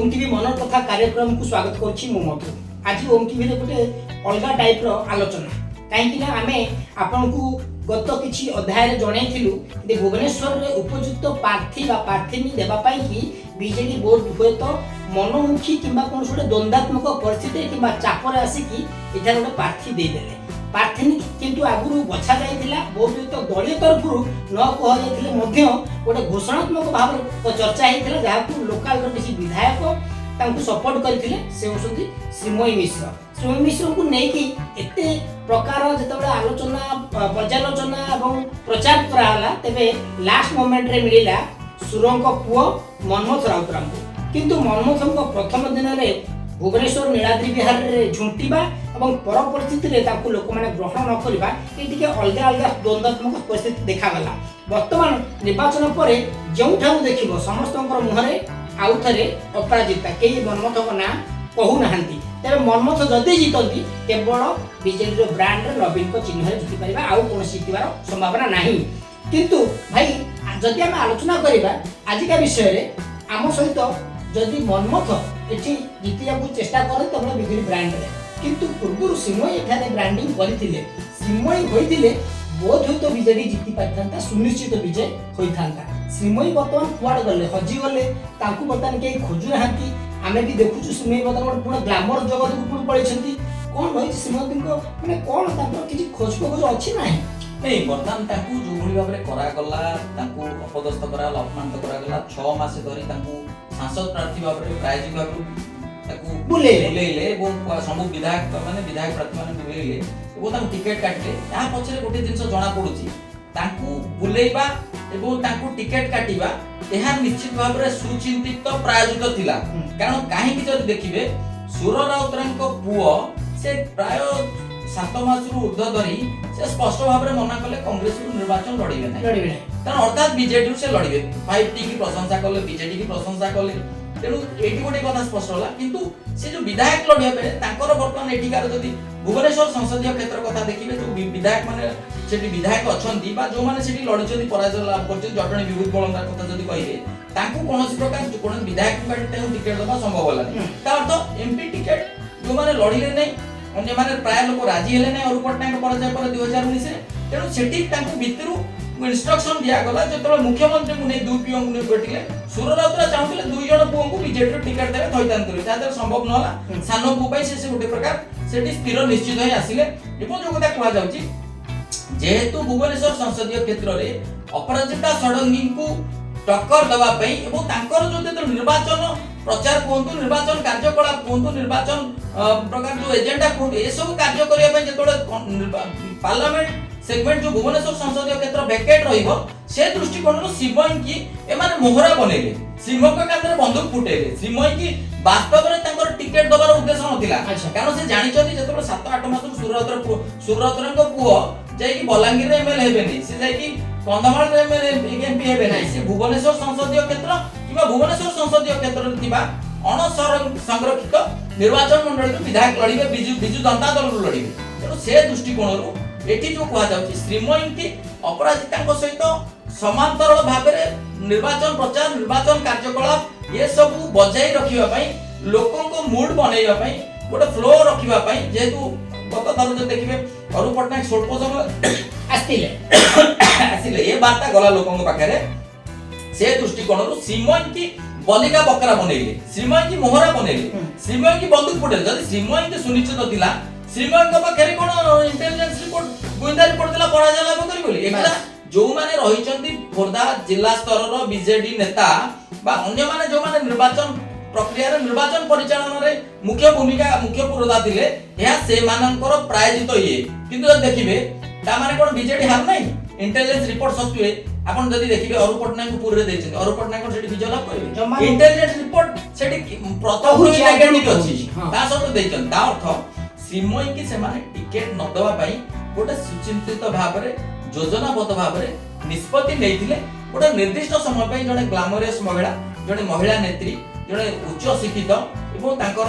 ओम TV मन कथा कार्यक्रम को स्वागत करछि मु मधु। आज ओम टीवी रे गोटे अलगा टाइप रो आलोचना कहीं ना आमे आपन को गत किछि अध्याय रे जणैथिलु जे भुवनेश्वर रे उपयुक्त प्रार्थी बा प्रार्थीनी देबा पई कि बीजेडी बोर्ड हुए तो मनोमुखी किंबा कोन छोटे द्वंद्वात्मक परिस्थिति किंबा चापर आसी कि इटा गोटे प्रार्थी दे देले प्रार्थीनी किंतु आगुरु बछा जाइथिला बोर्ड तो दलीय तरफरु न कह जाइथिले मध्य गोटे घोषणात्मक भाव चर्चा हेतिला जहाकु लोकल रो किछि विधायक तांकु सपोर्ट करथिले से होसंती श्रीमयी मिश्र को नेकी एते प्रकार जेतबे आलोचना पर्यालोचना एवं प्रचार कराला तेबे लास्ट मोमेंट रे मिलिला सुरंग पुओ मनमोहन राउतराम को किंतु मनमोहन को प्रथम दिन रे भुवनेश्वर नीलाद्री विहार रे झुंटीबा एवं पर परिस्थिति रे ताकु लोक माने ग्रहण न करबा ए टिके अलगा अलगा द्वंद्वात्मक परिस्थिति देखा गला वर्तमान निर्वाचन परे जेउ ठाउ देखिबो समस्तंकर मुहरे आउ थरे अपराजिता केही मनमोहन ना कहू नाहंती तेरे मनमोहन जदि जीतंती केवल बीजेडी रो ब्रांड रे नवीन को चिन्ह रे जीति परिबा आउ कोन जीतिबार संभावना नाही किंतु भाई जदि हम आलोचना करिबा आजिका विषय रे आम सहित जदि मनमोहन एठी जीतिया को चेष्टा करे तबले बीजेडी ब्रांड रे किंतु पूर्व सिमय एठाने ब्रांडिंग करथिले सिमय होइथिले बोध होई तो बीजेडी जीति पाइथांता सुनिश्चित विजय होइथांता सिमय वर्तमान कुआड गले हजी गले तांकु वर्तमान के खोजु नाहंती आमे भी देखुछु सिमय वर्तमान पूर्ण ग्लैमर जगत को पूर्ण पळैछंती कोन होई सिमय को माने कोन तांको किछि खोज खोज अछि नाही नहीं वर्तमान ताकू जो भली भाबरे करा गला ताकू अपदस्थ करा अपमानित करा गला 6 मास धरि ताकू सांसद प्रार्थी भाबरे प्रायोजिक भाबरे ताकू बुलेले एवं समूह विधायक माने विधायक प्रार्थी माने बुलेले एवं ताकू टिकट काटले या पछरे गोटे जिंस जणा पडुची ताकू बुलेइबा एवं ताकू टिकट काटिबा एहा निश्चित भाबरे सुचिंतित प्रायोजित थिला कारण काहे कि जदि देखिबे सुर राउतरांक पुओ से प्राय 7 मास रु ऊर्ध्व धरी से स्पष्ट भाबरे मना कले कांग्रेस रु निर्वाचन लड़िबे नाही कारण अर्थात बीजेडी रु से लड़िबे 5T की प्रशंसा कले बीजेडी की प्रशंसा कले तेनु एटी गोटे कथा स्पष्ट होला किंतु से जो विधायक लड़िया बेले तांकर वर्तमान एटिकार जदी भुवनेश्वर संसदीय क्षेत्र कथा देखिबे जो विधायक माने सेठी विधायक अछंती बा जो माने सेठी लड़िचंती पराजय लाभ करचंती जटणी विभूत बळंदार कथा जदी कहिबे तांकु कोनोसी प्रकार कोन विधायक काटे टिकट दबा संभव होला नै ता अर्थ एमपी टिकट जो माने लड़िले नै अन्य माने प्राय लोक राजी हेले नै और पटनायक पराजय पर 2019 रे तेनु सेठी तांकु भितरु इंस्ट्रक्शन दिया गला जतले मुख्यमंत्री को नै दुई पिओ को बैठिले सुर राउतरा चाहुले दुई जण पुओ को बीजेडी टिकट देबे थैतान करे तादर संभव न होला सानो पु पई से गोटे प्रकार सेठी स्थिर निश्चित होई आसिले एवं जो कथा कहा जाउची जेहेतु भुवनेश्वर संसदीय क्षेत्र रे अपराजिता षडंगी को टक्कर दवा पई एवं तांकर जो निर्वाचन प्रचार कोंतु निर्वाचन कार्यकलाप कोंतु निर्वाचन प्रकार जो एजेंडा कोंतु ए सब कार्य करिया पई जेतोले पार्लियामेंट सेगमेंट जो भुवनेश्वर संसदीय क्षेत्र वैकेट रहिबो से दृष्टिकोण रो सिमय की ए माने मोहरा बनेले सिमय के कांदरे बंदूक फुटेले सिमय की वास्तव रे तांकर टिकट दबार उद्देश्य नथिला कारण से जानि छथि जेतोले 7-8 मास सुरराउतरंक पुओ जाय की बलांगीर रे एमएल हेबे नै से जाय की कंधमाल रे एमएल एमपी हेबे नै से भुवनेश्वर संसदीय क्षेत्र किबा भुवनेश्वर संसदीय क्षेत्र रे थिबा संरक्षित निर्वाचन मंडल विधायक लड़िबे बिजु जनता दल रो लड़िबे तेनो से दृष्टिकोण रो एठी जो कहा जाउची श्रीमयी की अपराजितांक सहित समांतरल भाबरे निर्वाचन प्रचार निर्वाचन कार्यकलाप ये सब बजाई रखिबा पई लोकन को मूड बनेइबा पई गोटे फ्लो रखिबा पई जेतु गत थर जो देखिबे अरु पटनायक सोटपो समय आसिले ये बार्ता गला लोकन पाखरे से दृष्टिकोण रो श्रीमयी की बलिका बकरा बनेइले श्रीमयी की मोहरा बनेइले श्रीमयी की बंदूक फुटेले जदी श्रीमयी के सुनिश्चित थिला श्रीमयी के पाखरे कोन इंटेलिजेंस रिपोर्ट गोइंदा रिपोर्ट दिला पराजय लाभ करी बोली एकला जो माने रहिचंती खोर्धा जिल्ला स्तर रो बीजेडी नेता बा अन्य माने जो माने निर्वाचन प्रक्रिया रे निर्वाचन परिचालन रे मुख्य भूमिका मुख्य पुरोधा थिले या से मानकर प्रायोजित ये किंतु देखिबे ता माने कोन बीजेडी हार नै इंटेलिजेंस रिपोर्ट सत्वे आपण जदी देखिबे अरु पटनायक को पूरे दैछन अरु पटनायक सेठी विजय लाभ करिवे इंटेलिजेंस रिपोर्ट सेठी प्रथम नेगेटिव अछि ता सब दैछन ता अर्थ श्रीमयी की से माने टिकट न दवा पई गोटे सुचिंतित भाबरे योजनाबद्ध भाबरे निष्पत्ति नेइथिले गोटे निर्दिष्ट समय पई जने ग्लैमरस महिला जने महिला नेत्री जने उच्च शिक्षित एवं तांकर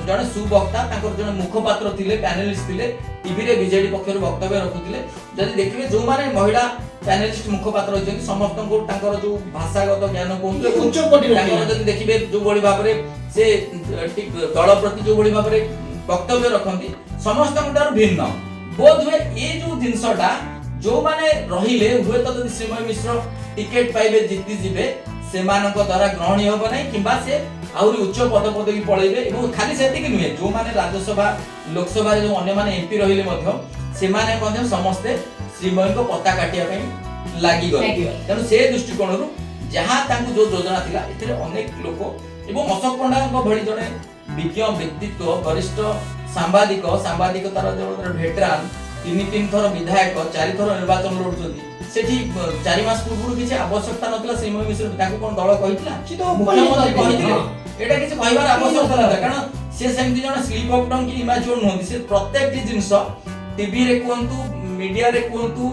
जने सुवक्ता तांकर जने मुखपात्र थिले पैनलिस्ट थिले टीवी रे बीजेडी पक्षर वक्तव्य रखुथिले जदि देखिबे जो माने महिला पैनलिस्ट मुखपात्र होइछन समस्त को तांकर जो भाषागत ज्ञान कोन उच्च कोटि तांकर जदि देखिबे जो बड़ी भाबरे से दल प्रति जो भली भाबरे वक्तव्य रखती समस्त भिन्न बोध हुए ये जो जिनसटा जो माने रहिले हुए तो जदि श्रीमय मिश्र टिकेट पाइबे जीति जिबे सेमानक द्वारा ग्रहणीय होबो नै किंबा से आउरी उच्च पद पदवी पळैबे एवं खाली सेतिक नुहे जो माने राज्यसभा लोकसभा जो अन्य माने एमपी रहिले मध्य सेमाने मध्य समस्ते श्रीमय को पता काटिया पई लागि गले तेनु से दृष्टिकोण रु जहां तांकु जो योजना थिला एथिरे अनेक लोक एवं अशोक पंडा भली जने विज्ञ व्यक्तित्व वरिष्ठ सांबादिकतार जो भेटरान तीन थर विधायक 4 थर निर्वाचन लड़ुछंती सेठी 4 मास पूर्व किछि आवश्यकता नथिला श्रीमय मिश्र ताकू कोन दल कहितला छि तो मुख्यमंत्री कहितले एटा किछि कहबार आवश्यकता नथा कारण से सेमति जण स्लिप ऑफ टंग की इमेजिन नहोंती से प्रत्येक टी जिंस टीवी रे कोंतु मीडिया रे कोंतु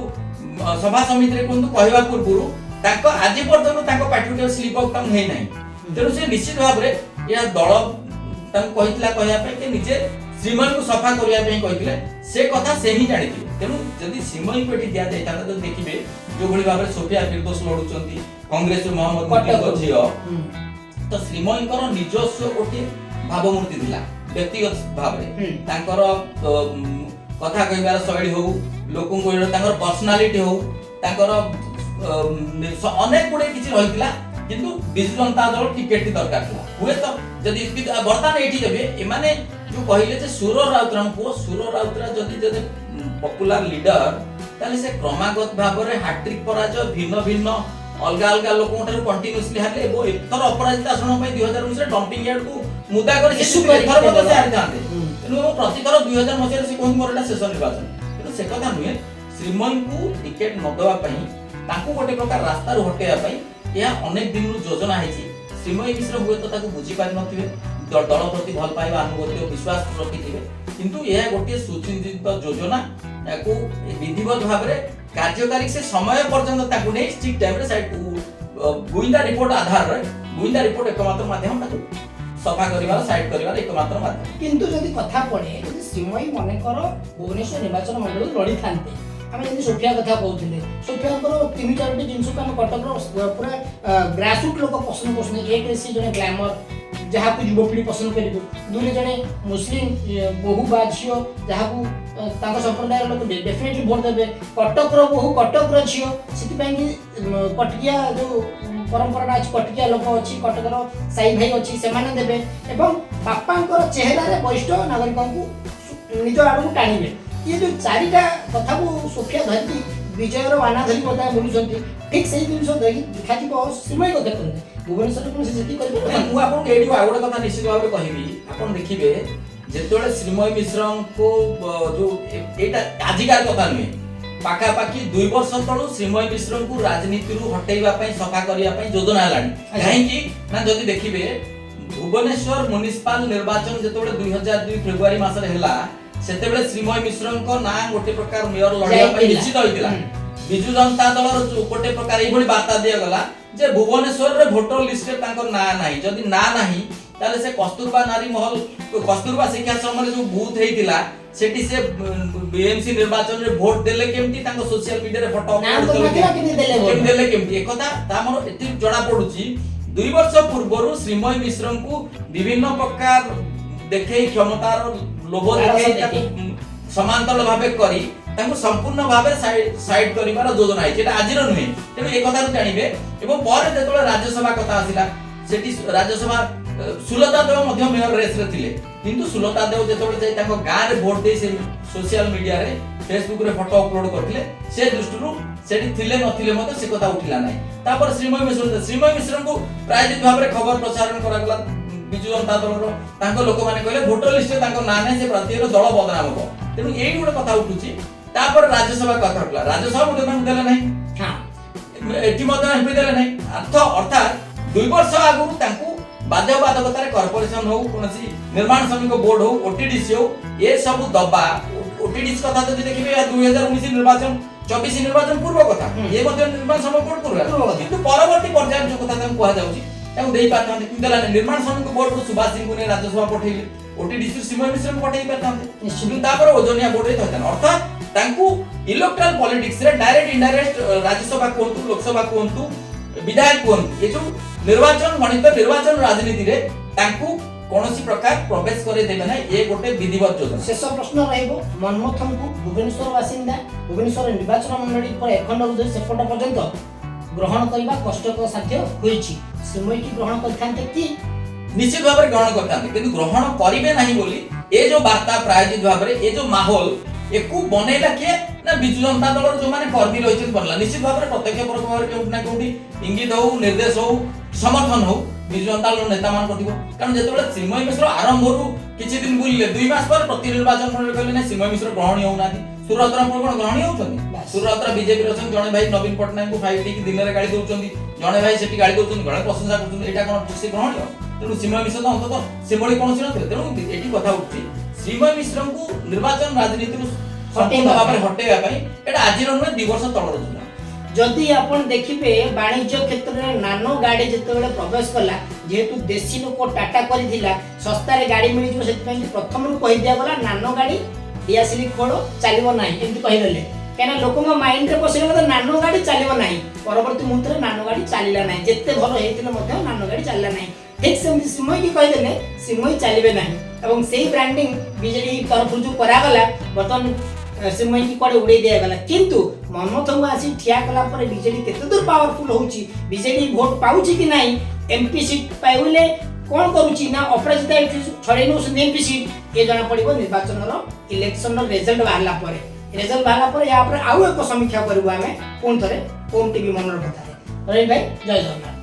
सभा समिति रे कोंतु कहबा पूर्व ताको आजि पर्यंत ताको पार्टी स्लिप ऑफ टंग हे नै तेनु से निश्चित भाव रे या दल ताको कहितला कहया पे के निजे श्रीमय को सफा करिया पे कहितले से कथा से ही जानिथि तेनु जदि श्रीमय को एठी दिया जाय ताता तो देखिबे जो भली भाबरे सोफिया फिरदौस लडुचंती कांग्रेस मोहम्मद मुफ्ती को झियो तो श्रीमय कर निजस्व ओटे भावमूर्ति दिला व्यक्तिगत भाबरे तांकर कथा कहबार शैली हो लोकन को तांकर पर्सनालिटी हो तांकर अनेक गुडे किछि रहितला किंतु बिजु जनता दल टिकेट दरकार था हुए तो जदि बर्तमान एठी देबे एमाने जो कहिले जे सुर राउतरा जदि पॉपुलर लीडर ताले से क्रमागत भाबरे हैट्रिक पराजय भिन्न भिन्न अलगा अलगा लोकन ठाରୁ कंटीन्यूअसली हाले एबो एतर अपराजिता आसरण पई 2019 रे डंपिंग यार्ड को मुदा कर से एथर मत से हारि थांते तेनु प्रति थर 2000 मसिया से कोन मोरटा शेष निर्वाचन तेनु से कथा नुहे श्रीमन को टिकेट न दवा पई ताकू गोटे प्रकार रास्ता रो हटेया पई यह अनेक दिन योजना है श्रीमय मिश्र हुए तो ताकू बुझी पारि नथिबे दल प्रति भल पाइबा अनुभूति और विश्वास रखिथिबे किंतु यह गोटे सुचिंतित योजना याकू विधिवत भाव रे कार्यकारी से समय पर्यंत ताकू नै ठीक टाइम रे साइड गुइंदा रिपोर्ट आधार रे गुइंदा रिपोर्ट एकमात्र माध्यम ताकू सफा करिवार साइड करिवार एकमात्र माध्यम किंतु जदि कथा पड़े जदि श्रीमय मने कर भुवनेश्वर निर्वाचन मंडल लड़ी थांते आम जब सोफिया कथा कहते सोफिया 3-4 जिन को आम कटक पूरा ग्रासरूट लोक पसंद कर एक सी जड़े ग्लैमर जहाँ को युवपीढ़ी पसंद करेंगे दूसरे जड़े मुस्लिम बहु बा झील जहाँ को संप्रदाय लोग डेफिनेटली भोट देवे कटक बहु कटक झील से कटकिया जो परंपरा अच्छी कटकिया लोक अच्छी कटकर साई भाई अच्छी से देवे एवं बापा चेहरा वरिष्ठ नागरिक को निज आड़ को टाणिबे ये जो 4टा कथा को सोफिया धरती विजयर बाना धरी बता बोलुछंती ठीक सही जिनस देखा जीव श्रीमय को क्षेत्र भुवनेश्वर को से कर मु आपन एडी आगोडे कथा निश्चित भाव कहबी आपन देखिबे जेतोले श्रीमय मिश्र को जो एटा आजिकार कथा नुहे पाखा पाखी 2 वर्ष तळो श्रीमय मिश्र को राजनीति रु हटेइबा पई सफा करिया पई योजना हलानी काहे कि ना जदि देखिबे भुवनेश्वर म्युनिसिपल निर्वाचन जेतोले 2002 फेब्रुआरी मास रे हला सेतेबेले श्रीमय मिश्र को ना गोटे प्रकार मेयर लड़िया पई निश्चित होइतिला बिजु जनता दल रो गोटे प्रकार एभली वार्ता दिया गला जे भुवनेश्वर रे वोटर लिस्ट रे तांकर ना नाही जदी ना नाही ताले से कस्तूरबा नारी महल कस्तूरबा शिक्षा समरे जो बूथ हेतिला सेठी से बीएमसी निर्वाचन रे वोट देले केमती तांको सोशल मीडिया रे फोटो अपलोड देले केमती एकता तामरो एति जडा पडुची 2 वर्ष पूर्वरु श्रीमय मिश्र को विभिन्न प्रकार देखे क्षमतार लोभ देखे समांतर भाबे करी तांको संपूर्ण भाबे साइड करिवार योजना है जेटा आजिर नुहे तेनु ए कथा जानिबे एवं पर जेतोले राज्यसभा कथा आसिला सेठी राज्यसभा सुलता देव मध्य मेयर रेस रे थिले किंतु सुलता देव जेतोले जाई तांको गां रे वोट दे से सोशल मीडिया रे फेसबुक रे फोटो अपलोड करथिले से दृष्टिरु सेठी थिले नथिले मते से कथा उठिला नै तापर श्रीमय मिश्र को प्रायोजित भाबरे खबर प्रसारण करा गला बिजु जनता दल तांको लोक माने कहले वोटर लिस्ट तांको ना नै से प्रत्येक दल बदनाम हो तेनु एई गुड कथा उठुची तापर राज्यसभा कथा उठला राज्यसभा मते तांको देले नै हां एठी मते हेपि देले नै अर्थात 2 वर्ष आगु तांको बाध्यबाधकतार कॉर्पोरेशन हो कोनसी निर्माण श्रमिक बोर्ड हो ओटीडीसी हो ये सब दबा ओटीडीसी कथा जदि देखिबे 2019 निर्वाचन 24 निर्वाचन पूर्व कथा ये मते निर्माण श्रमिक बोर्ड करला किंतु परवर्ती पर्याय जो कथा तांको कहा जाउची तांको देई पाथांते किंतु निर्माण श्रमिक बोर्ड को सुभाष सिंह को ने राज्यसभा पठेइले ओटीडीसी श्रीमय मिश्र को पठेइ पाथांते निश्चित तापर ओजनिया बोर्ड रे थथान अर्थात तांको इलेक्टोरल पॉलिटिक्स रे डायरेक्ट इनडायरेक्ट राज्यसभा कोंतु लोकसभा कोंतु विधायक कोंतु ये जो निर्वाचन गणित निर्वाचन राजनीति रे तांकू कौनसी प्रकार प्रवेश करे देबे ना ये गोटे विधिवत योजना। शेष प्रश्न रहइबो मनमोहन को भुवनेश्वर बासिंदा भुवनेश्वर निर्वाचन मंडली पर एखंड रुद्र सेपट पर्यंत ग्रहण करबा कष्टकर साध्य होईछि श्रीमय की ग्रहण करथांते कि निश्चित भाव ग्रहण करते किंतु ग्रहण करेंगे नहीं बोली ये जो वार्ता प्रायोजित भाव में ये जो माहौल एकू बनैला किए ना बिजु जनता दल जो माने कर्मी रही बनला निश्चित भाव में प्रत्यक्ष परोक्ष भाव केउट ना केउटी इंगित हो निर्देश हो समर्थन हो बिजु जनता दल नेता मान कथिबो कारण जेतबेले श्रीमय मिश्र आरंभ रु किछि दिन बुलिले 2 मास पर प्रति निर्वाचन मंडल कहले ना श्रीमय मिश्र ग्रहण होउ नाथि सुरतरा कोन ग्रहण होउछन सुरतरा बीजेपी रसन जणे भाई नवीन पटनायक को फाइल टी दिन रे गाड़ी दउछन जणे भाई सेठी गाड़ी दउछन गणे प्रशंसा करछन एटा कोन से ग्रहण हो तेणु श्रीमय मिश्र अंततः सेमळी कोनसी नथिले तेणु एटी कथा उठछि श्रीमय मिश्र को निर्वाचन राजनीति संपूर्ण भाव में हटेगा पई एटा आजिर नुहे 2 वर्ष तळर जोजना जदि आपण देखिबे वाणिज्य क्षेत्र रे नानो गाड़ी जेतेबेले प्रवेश कला जेहेतु देशी लोक टाटा करिथिला सस्ता रे गाड़ी मिलि जो सेति पई प्रथम रु कहि दिया गला नानो गाड़ी डियासिली खोलो चलिबो नाही एंति कहिलेले केना लोकम माइंड रे पसिले मते नानो गाड़ी चलिबो नाही परवर्ती मुहूर्त रे नानो गाड़ी चलिला नाही जेते भलो हेतिले मते नानो गाड़ी चलिला नाही ठीक सेमति सिमय की कहिदेले सिमय चलिबे नाही एवं सेही ब्रांडिंग बीजेडी तरफ जो करा गला बतन सिमय की कोडे उड़े दिया गला किंतु मनमोहन आसी ठिया कला पर बीजेडी केते दूर पावरफुल होउची बीजेडी वोट पाउची कि नाही एमपी सीट पाइले कोन करूची ना अपराजिता छड़े नो एमपी सीट ये जाना पड़िबो निर्वाचन रो इलेक्शन रो रिजल्ट बाहरला पर या पर आउ एक समीक्षा करबो हमें कोन थरे ओम टीवी मनोर कथा रे भाई जय जगन्नाथ।